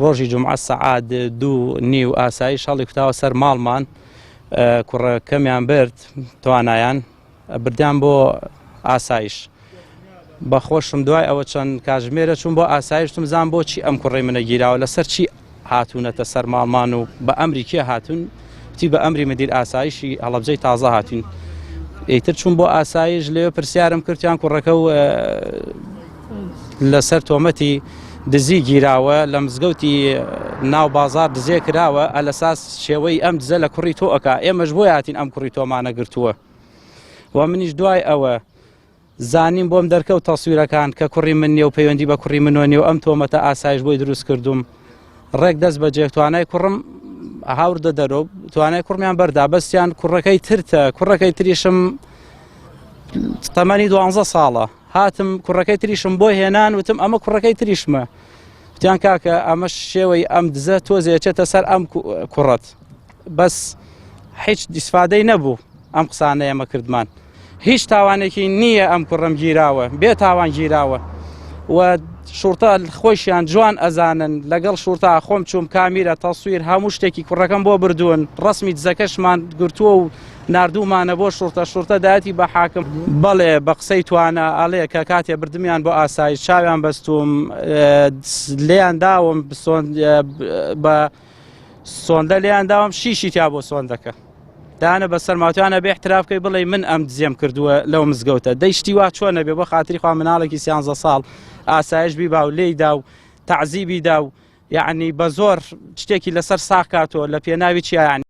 ڕۆژی جمعە سەعات 2:30 ئاسایش هەڵی کوتاوە سەر ماڵمان کوڕەکەمیان برد توانایان بردیان بۆ ئاسایش بەخۆشم دوای ئەوە چەند کاتژمێرە چوون بۆ ئاسایشتم زان بۆچی ئەم کوڕی منە گیراوە لەسەر چی هاتوونەتە سەر ماڵمان و بە ئەمری کێ هاتوون تی بە ئەمری مدیر ئاسایشی هەڵەبجەی تازە هاتوون ئیتر چوون بۆ ئاسایش لێوە پرسیارم کردیان کوڕەکە و لەسەر تۆمەتی دزی گیراوە لە مزگەوتی ناو بازار دزێ کراوە ئەلەساس شێوەی ئەم دزە لە کوڕی تۆ ئەکا ئێمەش بۆ هاتین ئەم کوڕی تۆمانە گرتووە و منیش دوای ئەوە زانیم بۆم دەرکەوت تەسویرەکان کە کوڕی من نیە و پەیوەندی بە کوڕی منۆ نیە و ئەم تۆمەتە ئاسایش بۆی دروست کردوم ڕێک دەست بەجێ توانای کوڕم هاوردە دەرۆ توانای کوڕمیان بەردا بەستیان کوڕەکەی ترتە کوڕەکەی تریشم تەمەنی 12 ساڵە هاتم کوڕەکەی تریشم بۆ هێنان وتم ئەمە کوڕەکەی تریشمە وتیان کاکە ئەمە شێوەی ئەم دزە تۆزێچێتە سەر ئەم کوڕەت بەس هیچ دیسفادەی نەبوو ئەم قسانە ئێمە کردمان هیچ تاوانێکی نییە ئەم کوڕم گیراوە بێ تاوان گیراوە و شورتا خۆشیان جوان ئەزانن لەگەڵ شورتا خۆم چوم کامیرە تەسویر هەموو شتێکی کوڕەکەم بۆ بردوون ڕسمی دزەکەشمان گرتووە و نردومانە بۆ شورتە دایەتی بە حاکم بەڵێ بە قسەی توانە ئەڵێ کە کاتێ بردمیان بۆ ئاسایش چاویان بەستوم لێیان داوم بە سۆندە لێیان داوم شیشی تیا بۆ سۆندەکە دانە بە سەرماتوانە بێ احتراف بکەی بڵێ من ئەم دزێم کردووە لەو مزگەوتە دەیشتی وا چۆنە بێ بۆ خاتری خوا مناڵێکی 13 ساڵ ئاسایش بیبا و لێی دا و تەعزیبی دا و یعنی بە زۆر شتێکی لەسەر ساغ کاتەوە لە پێناوی چیە یعنی